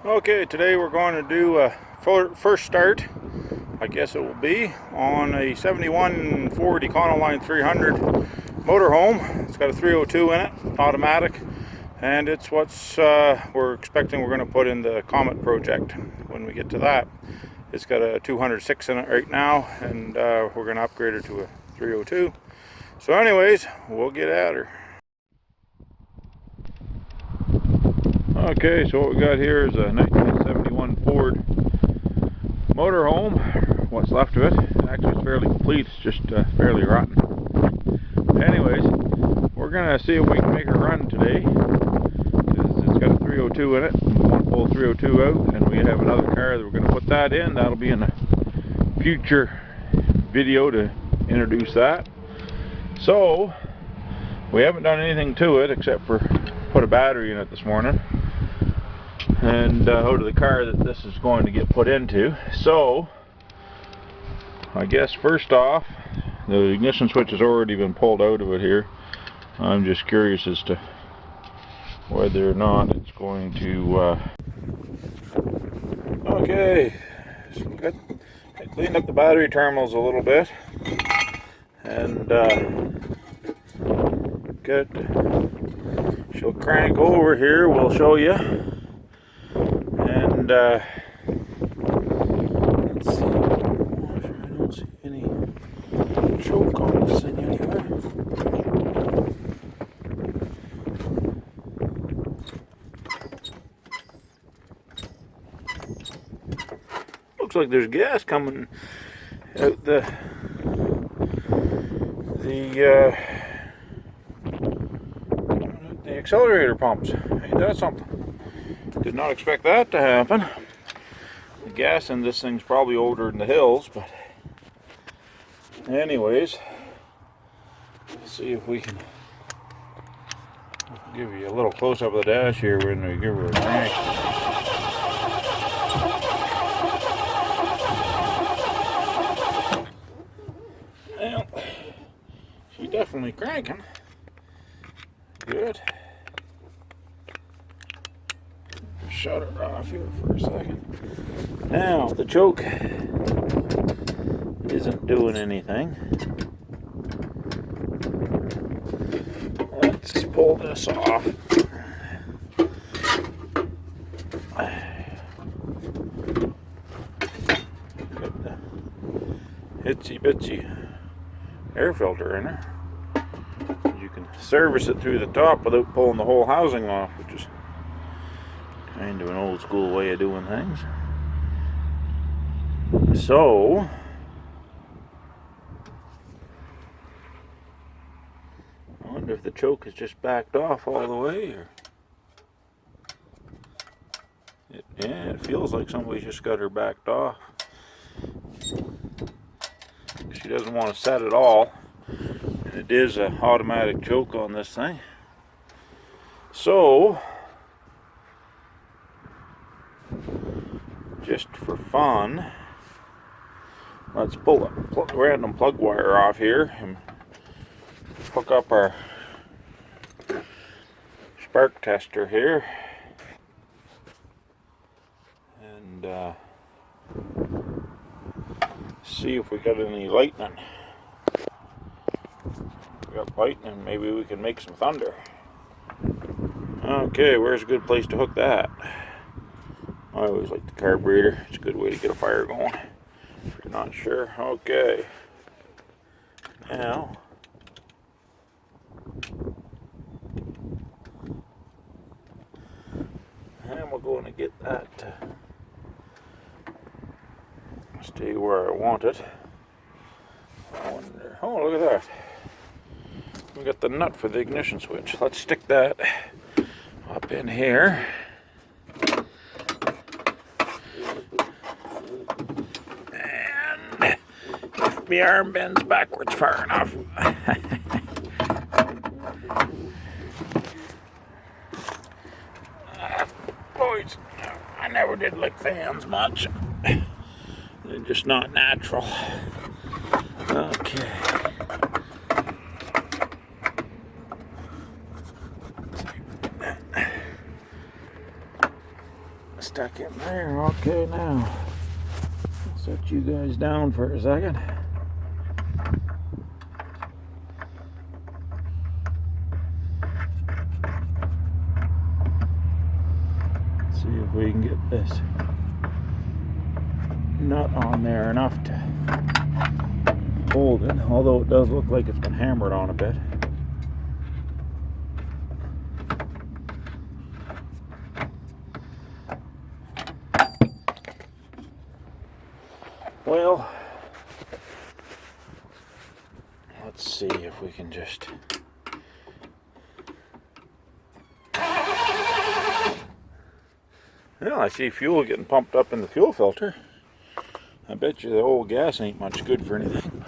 Okay, today we're going to do a first start, I guess it will be, on a 71 Ford Econoline 300 motorhome. It's got a 302 in it, automatic, and it's what's we're expecting we're going to put in the Comet project when we get to that. It's got a 206 in it right now, and we're going to upgrade her to a 302. So anyways, we'll get at her. Okay, so what we got here is a 1971 Ford motorhome. What's left of it. Actually, it's fairly complete. It's just fairly rotten. Anyways, we're gonna see if we can make her run today. It's got a 302 in it. We want to pull the 302 out, and we have another car that we're gonna put that in. That'll be in a future video to introduce that. So we haven't done anything to it except for put a battery in it this morning, and out of the car that this is going to get put into. So I guess first off, the ignition switch has already been pulled out of it here. I'm just curious as to whether or not it's going to okay, so I cleaned up the battery terminals a little bit, and she'll crank over here, we'll show you. And let's see, I don't see any choke on this thing anywhere. Looks like there's gas coming out the accelerator pumps. Ain't that something? Did not expect that to happen. The gas in this thing's probably older than the hills, but anyways, let's see if we can give you a little close-up of the dash here when we give her a crank. Well, she's definitely cranking. Good. Shut her off here for a second. Now, the choke isn't doing anything. Let's pull this off. Got the itsy bitsy air filter in her. You can service it through the top without pulling the whole housing off, which is kind of an old school way of doing things. So I wonder if the choke is just backed off all the way, or yeah, it feels like somebody's just got her backed off. She doesn't want to set it all, and it is an automatic choke on this thing. So just for fun, let's pull a random plug wire off here and hook up our spark tester here, and see if we got any lightning. If we got lightning, maybe we can make some thunder. Okay, where's a good place to hook that? I always like the carburetor. It's a good way to get a fire going if you're not sure. Okay. Now, and we're going to get that to stay where I want it. I wonder, oh, look at that. We got the nut for the ignition switch. Let's stick that up in here. My arm bends backwards far enough. Boys, I never did like fans much. They're just not natural. Okay. stuck in there. Okay, now I'll set you guys down for a second. See if we can get this nut on there enough to hold it, although it does look like it's been hammered on a bit. Well, let's see if we can just... Well, I see fuel getting pumped up in the fuel filter. I bet you the old gas ain't much good for anything.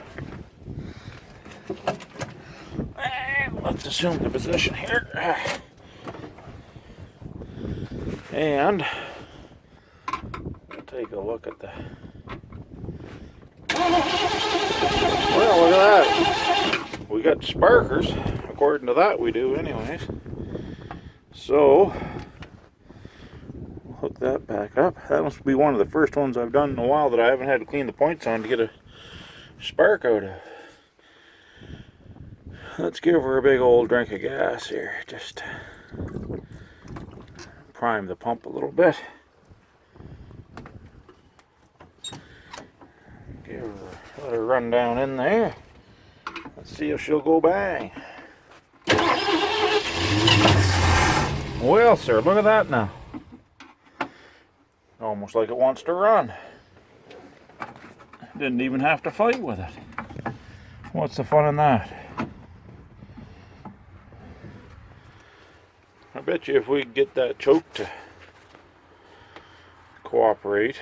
And let's assume the position here. And we'll take a look at the... Well, look at that. We got sparkers. According to that, we do anyways. So... hook that back up. That must be one of the first ones I've done in a while that I haven't had to clean the points on to get a spark out of. Let's give her a big old drink of gas here. Just prime the pump a little bit. Let her run down in there. Let's see if she'll go bang. Well, sir, look at that now. Almost like it wants to run. Didn't even have to fight with it. What's the fun in that? I bet you if we could get that choke to cooperate.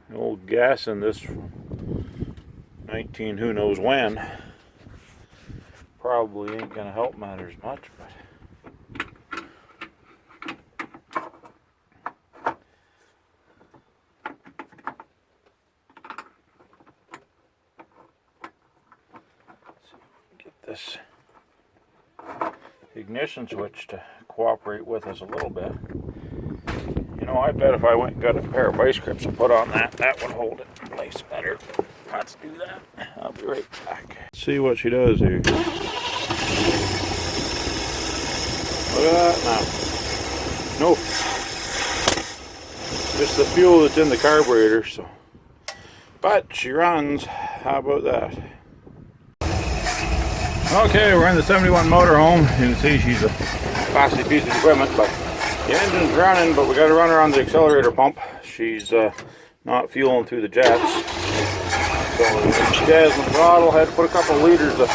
The old gas in this 19 who knows when probably ain't gonna help matters much, but this ignition switch to cooperate with us a little bit. You know, I bet if I went and got a pair of vice grips and put on that, that would hold it in place better. Let's do that. I'll be right back. See what she does here. Look at that now. Nope. Just the fuel that's in the carburetor, so. But she runs. How about that? Okay, we're in the 71 motorhome. You can see she's a classy piece of equipment, but the engine's running, but we got to run her on the accelerator pump. She's not fueling through the jets. So jazz the throttle, had to put a couple of liters of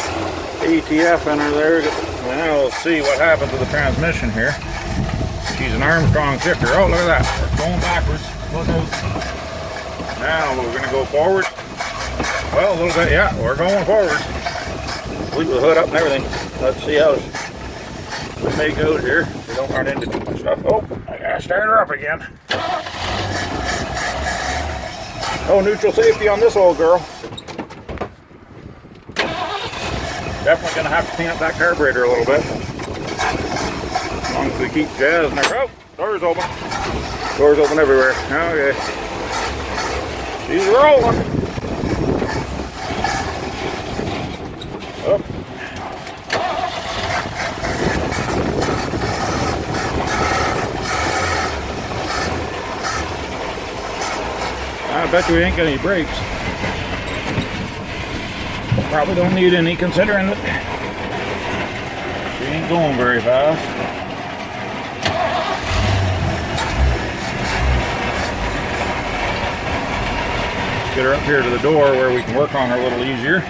ATF in her there. Now we'll see what happens with the transmission here. She's an Armstrong shifter. Oh, look at that. We're going backwards. Look out. Now we're going to go forward. Well, a little bit, yeah, we're going forward. Complete with the hood up and everything. Let's see how we make out here. We don't run into too much stuff. Oh, I gotta start her up again. No neutral safety on this old girl. Definitely gonna have to clean up that carburetor a little bit. As long as we keep jazzing her. Oh, doors open. Doors open everywhere. Okay. She's rolling. Oh. I bet you we ain't got any brakes. Probably don't need any considering that she ain't going very fast. Let's get her up here to the door where we can work on her a little easier.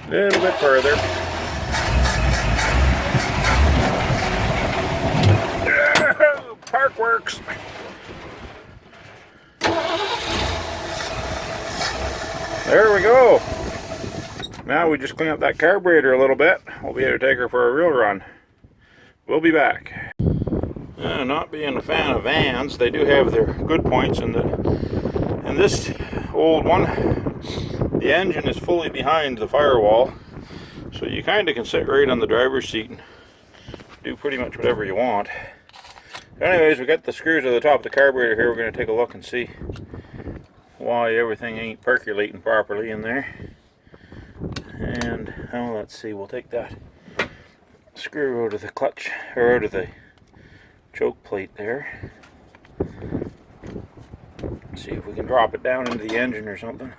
A little bit further. Park works. There we go. Now we just clean up that carburetor a little bit. We'll be able to take her for a real run. We'll be back. Not being a fan of vans, they do have their good points in this old one. The The engine is fully behind the firewall, so you kind of can sit right on the driver's seat and do pretty much whatever you want. Anyways, we got the screws at the top of the carburetor here. We're going to take a look and see why everything ain't percolating properly in there. And oh, let's see, we'll take that screw out of the clutch, or out of the choke plate there. See if we can drop it down into the engine or something,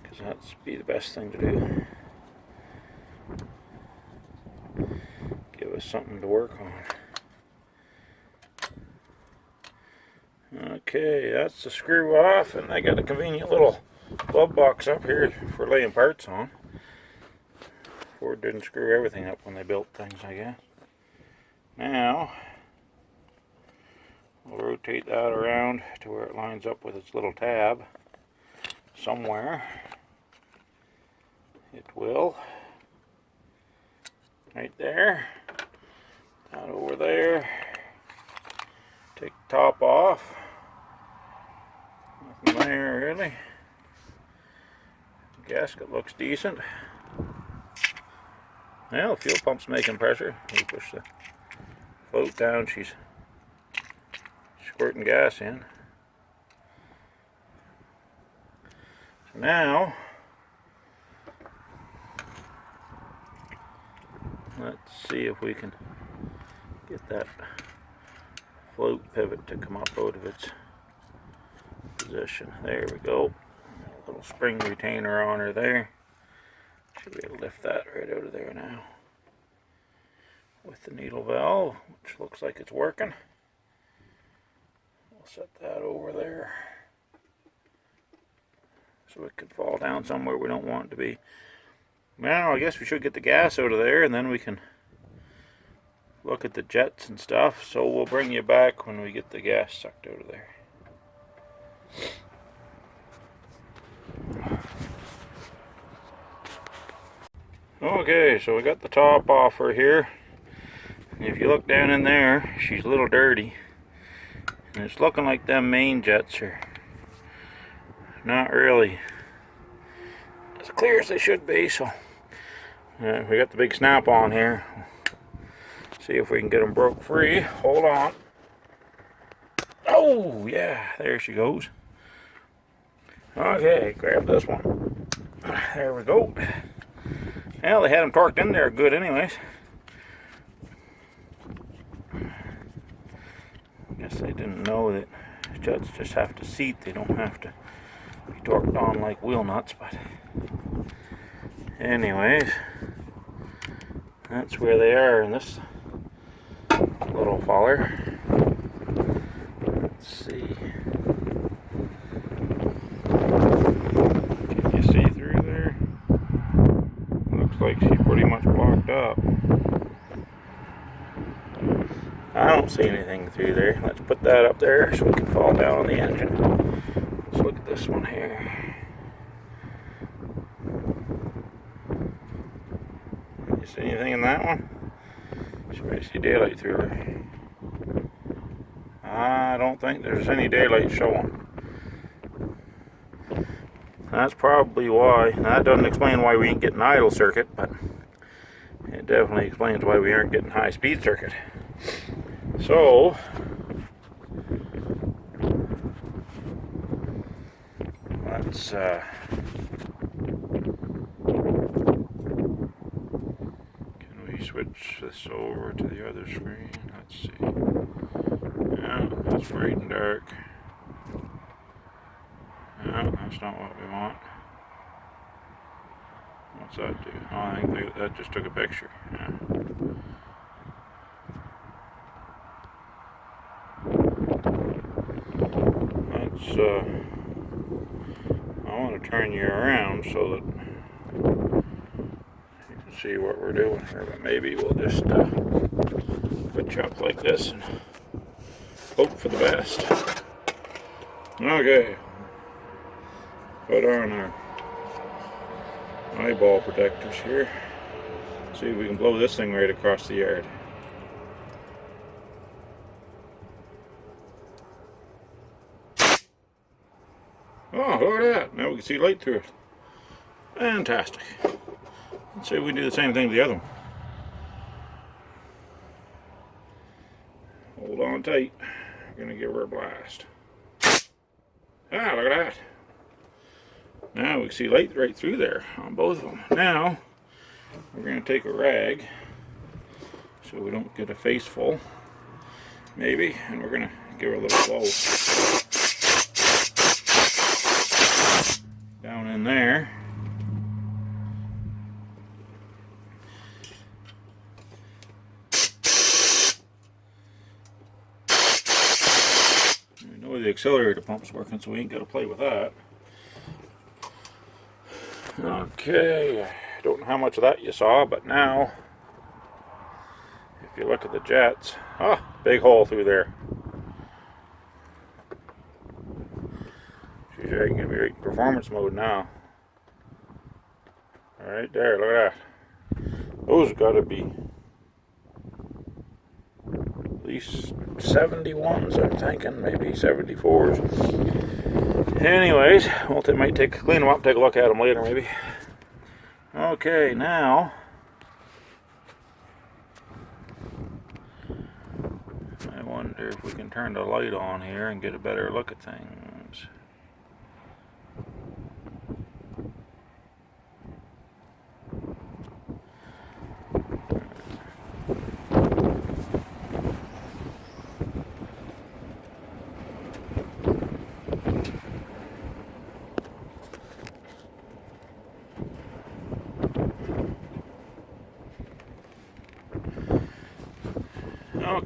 because that's be the best thing to do. Give us something to work on. Okay, that's the screw off, and I got a convenient little glove box up here for laying parts on. Ford didn't screw everything up when they built things, I guess. Now, we'll rotate that around to where it lines up with its little tab somewhere. It will. Right there. That over there. Take the top off. Nothing there really. The gasket looks decent. Well, the fuel pump's making pressure. We push the float down, she's squirting gas in. So now, let's see if we can get that float pivot to come up out of its position. There we go. A little spring retainer on her there. Should be able to lift that right out of there now. With the needle valve, which looks like it's working. We'll set that over there so it could fall down somewhere we don't want it to be. Now I guess we should get the gas out of there, and then we can look at the jets and stuff. So we'll bring you back when we get the gas sucked out of there. Okay, so we got the top off her here. And if you look down in there, she's a little dirty. And it's looking like them main jets are not really as clear as they should be. So we got the big snap on here. See if we can get them broke free. Hold on. Oh yeah, there she goes. Okay, grab this one. There we go. Well, they had them torqued in there good anyways. Guess they didn't know that jets just have to seat. They don't have to be torqued on like wheel nuts, but anyways, that's where they are in this little faller. Let's see. Can you see through there? Looks like she's pretty much blocked up. I don't see anything through there. Let's put that up there so we can fall down on the engine. Let's look at this one here. You see anything in that one? Should I see daylight through her? I don't think there's any daylight showing. That's probably why. Now, that doesn't explain why we ain't getting idle circuit, but it definitely explains why we aren't getting high speed circuit. So, let's can we switch this over to the other screen? Let's see. Yeah, that's bright and dark. No, that's not what we want. What's that do? Oh, I think that just took a picture. Yeah. I want to turn you around so that you can see what we're doing here, but maybe we'll just put you up like this and hope for the best. Okay, put on our eyeball protectors here. See if we can blow this thing right across the yard. Oh, look at that. Now we can see light through it. Fantastic. Let's see if we do the same thing to the other one. Hold on tight. We're gonna give her a blast. Ah, look at that. Now we can see light right through there on both of them. Now we're gonna take a rag so we don't get a face full, maybe, and we're gonna give her a little blow down in there. We know the accelerator pump's working, so we ain't got to play with that. Okay, I don't know how much of that you saw, but now if you look at the jets, big hole through there. She's right, gonna be right in performance mode now. Right there, look at that. Those have got to be at least 71s, I'm thinking, maybe 74s. Anyways, well, it might clean them up, take a look at them later, maybe. Okay, now I wonder if we can turn the light on here and get a better look at things.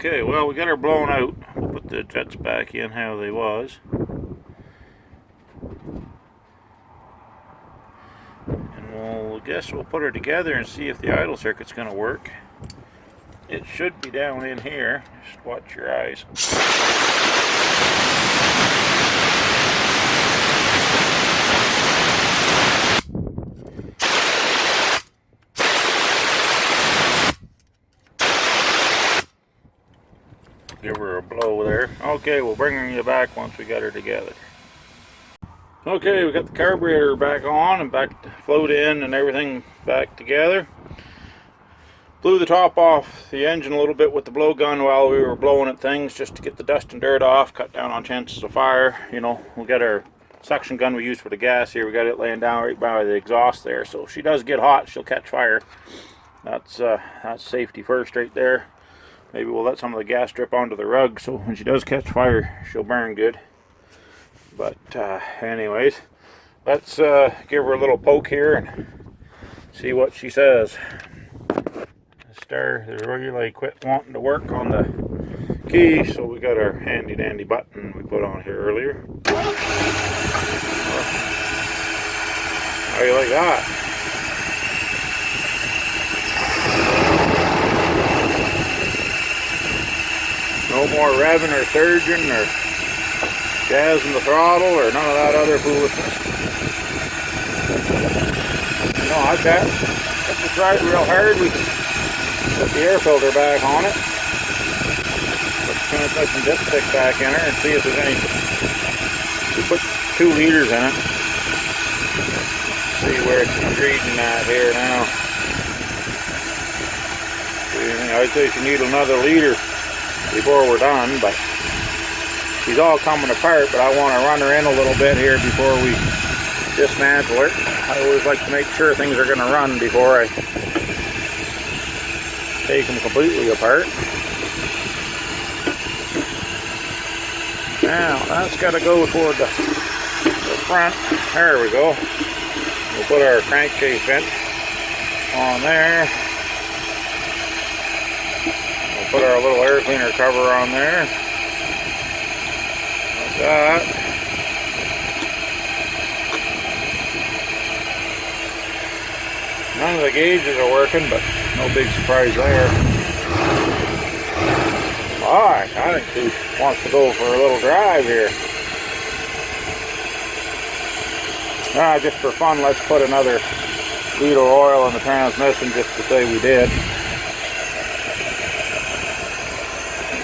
Okay, well, we got her blown out. We'll put the jets back in how they was. And we'll put her together and see if the idle circuit's going to work. It should be down in here. Just watch your eyes. Give her a blow there. Okay, we'll bring you back once we got her together. Okay, we got the carburetor back on and back to float in and everything back together. Blew the top off the engine a little bit with the blowgun while we were blowing at things just to get the dust and dirt off, cut down on chances of fire. You know, we got our suction gun we use for the gas here. We got it laying down right by the exhaust there. So if she does get hot, she'll catch fire. That's safety first right there. Maybe we'll let some of the gas drip onto the rug so when she does catch fire, she'll burn good. But anyways, let's give her a little poke here and see what she says. The star really quit wanting to work on the key, so we got our handy dandy button we put on here earlier. How do you like that? No more revving or surging or jazzing the throttle or none of that other foolishness. No, I've got to try it real hard. We put the air filter back on it. Put some dipstick back in her and see if there's any. We put 2 liters in it. See where it's reading at here now. I'd say she needs another liter before we're done, but she's all coming apart, but I want to run her in a little bit here before we dismantle her. I always like to make sure things are going to run before I take them completely apart. Now that's got to go toward the front. There we go. We'll put our crankcase vent on there. Put our little air cleaner cover on there, like that. None of the gauges are working, but no big surprise there. Alright, I think she wants to go for a little drive here. Just for fun, let's put another liter of oil in the transmission just to say we did.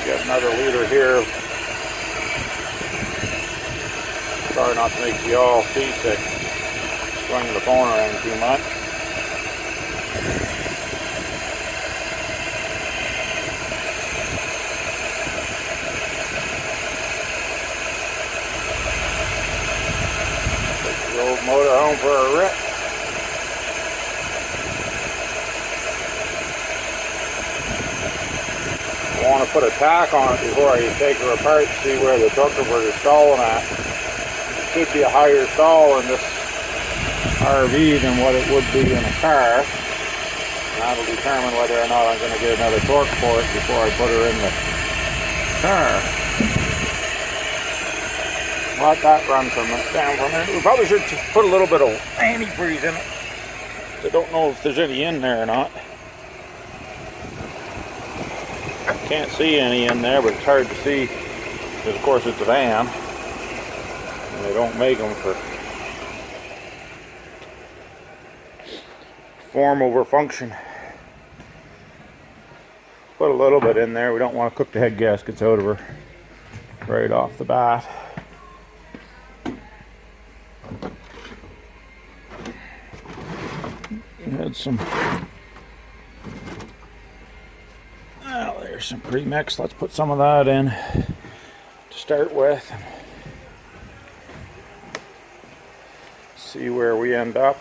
Got another liter here. Sorry not to make you all seasick. swing the phone around too much. Take the old motor home for a rip. I want to put a tack on it before I take her apart to see where the trucker is stalling at. It should be a higher stall in this RV than what it would be in a car. And that'll determine whether or not I'm going to get another torque for it before I put her in the car. Let that run down from there. We probably should just put a little bit of antifreeze in it. I don't know if there's any in there or not. Can't see any in there, but it's hard to see because of course it's a van and they don't make them for form over function. Put a little bit in there. We don't want to cook the head gaskets out of her right off the bat. We had some there's some premix. Let's put some of that in to start with. See where we end up.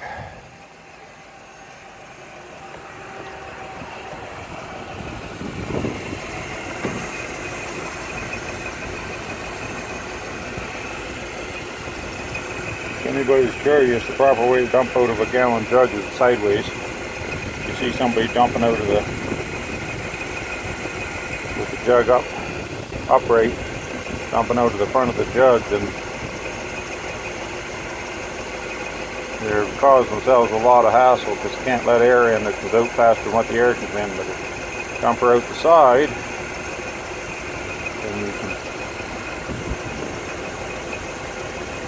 If anybody's curious, the proper way to dump out of a gallon jug is sideways. You see somebody dumping out of the jug upright, dumping out to the front of the jug, and they're causing themselves a lot of hassle because they can't let air in. It goes out faster than what the air comes in. But if you dump her out the side, then you can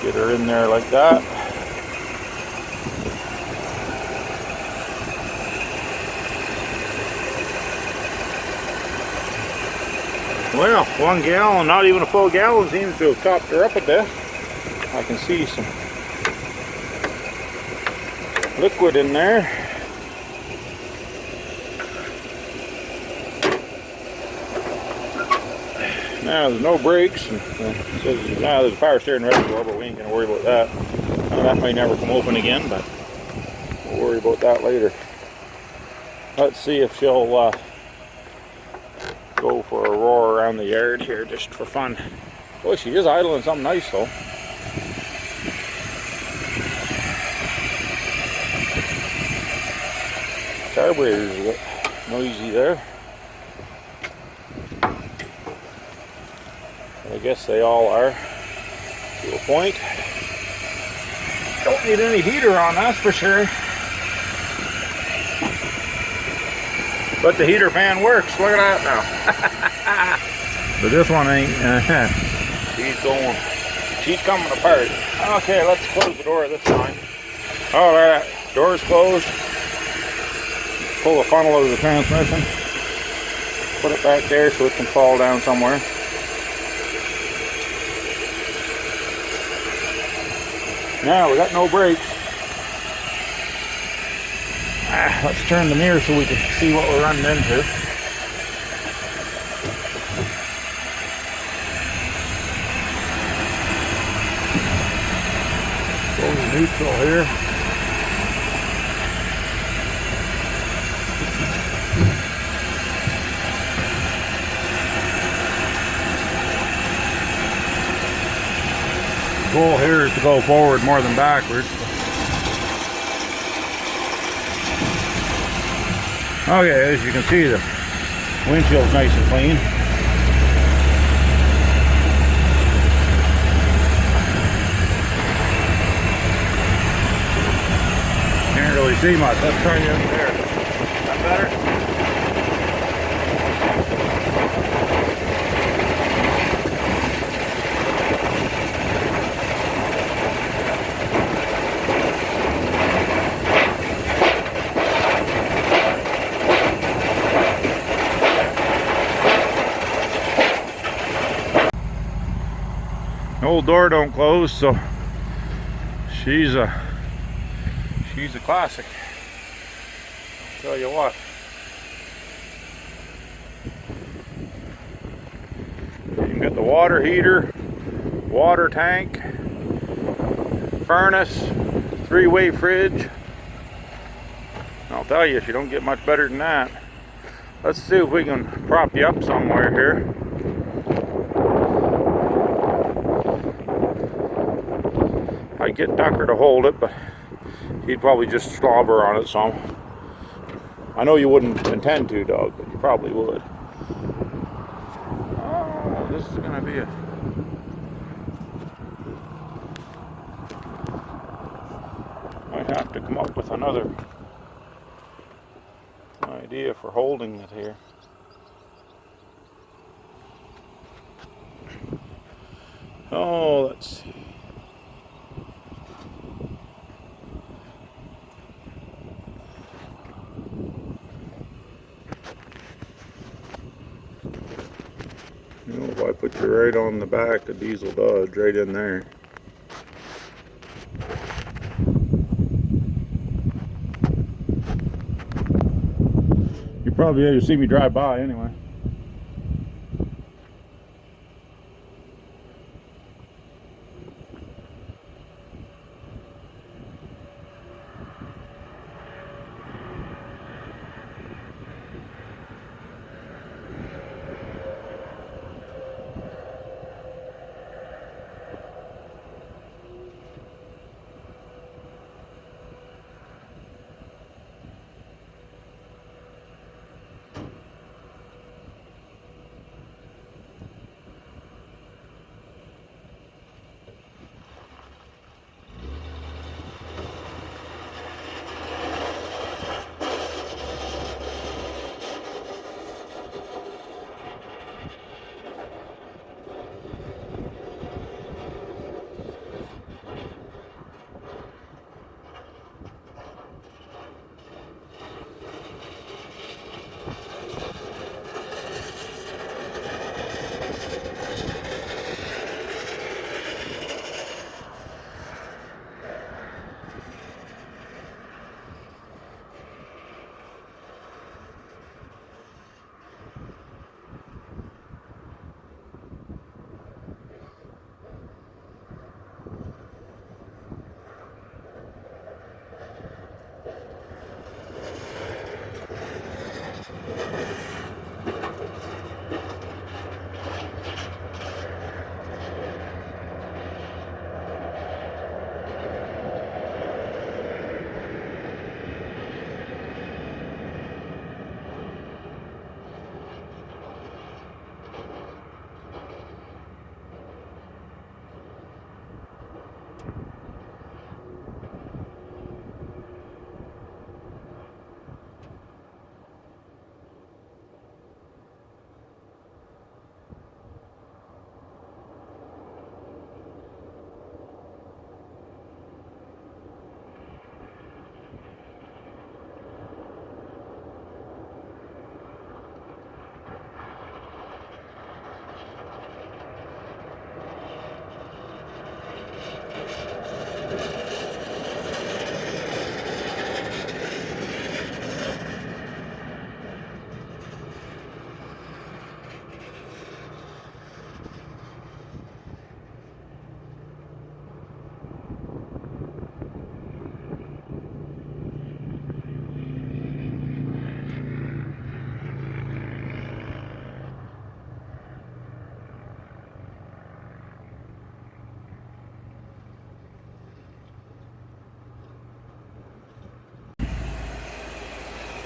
get her in there like that. Well, 1 gallon, not even a full gallon, seems to have topped her up a bit. I can see some liquid in there. Now there's no brakes. And, now there's a power steering reservoir, but we ain't gonna worry about that. That may never come open again, but we'll worry about that later. Let's see if she'll go for a roar around the yard here just for fun. Boy, she is idling something nice though. Carburetor's a bit noisy there. I guess they all are to a point. Don't need any heater on, that's for sure. But the heater fan works. Look at that now. But this one ain't. She's coming apart. Okay, let's close the door this time. All right, door's closed. Pull the funnel out of the transmission. Put it back there so it can fall down somewhere. Now we got no brakes. Let's turn the mirror so we can see what we're running into. Go to neutral here. The goal here is to go forward more than backwards. Okay, as you can see, the windshield's nice and clean. Can't really see much. Let's try the other there. Is that better? The old door don't close, so she's She's a classic. I'll tell you what. You can get the water heater, water tank, furnace, 3-way fridge. I'll tell you, you don't get much better than that. Let's see if we can prop you up somewhere here. I'd get Tucker to hold it, but he'd probably just slobber on it some. I know you wouldn't intend to, Doug, but you probably would. Oh, this is going to be a... Might have to come up with another idea for holding it here. Oh, let's see. You know, if I put you right on the back of Diesel Dodge, right in there. You probably ever see me drive by anyway.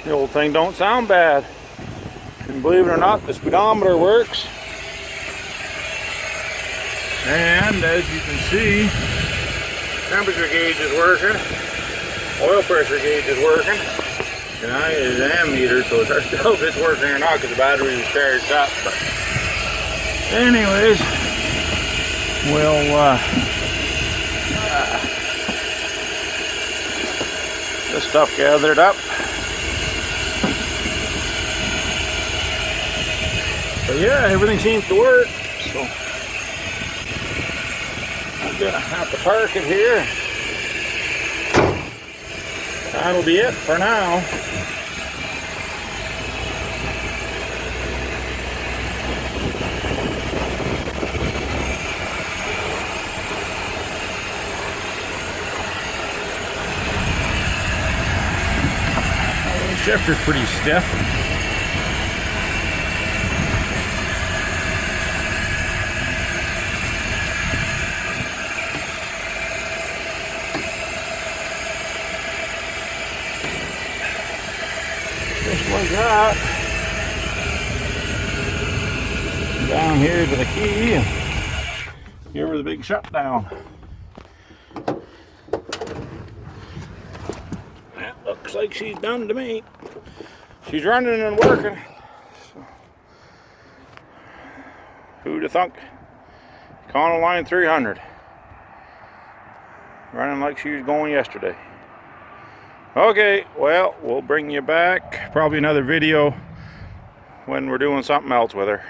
The old thing don't sound bad. And believe it or not, the speedometer works. And as you can see, temperature gauge is working, oil pressure gauge is working, and I use an ammeter, so it's hard to tell if it's working or not because the battery is charged up. But anyways, we'll this stuff gathered up. But yeah, everything seems to work, so I'm gonna have to park it here That'll be it for now. The shifter's pretty stiff. Just like that. Down here to the key and give her the big shutdown. That looks like she's done to me. She's running and working. So, who'd have thunk? Econoline 300. Running like she was going yesterday. Okay, well, we'll bring you back. Probably another video when we're doing something else with her.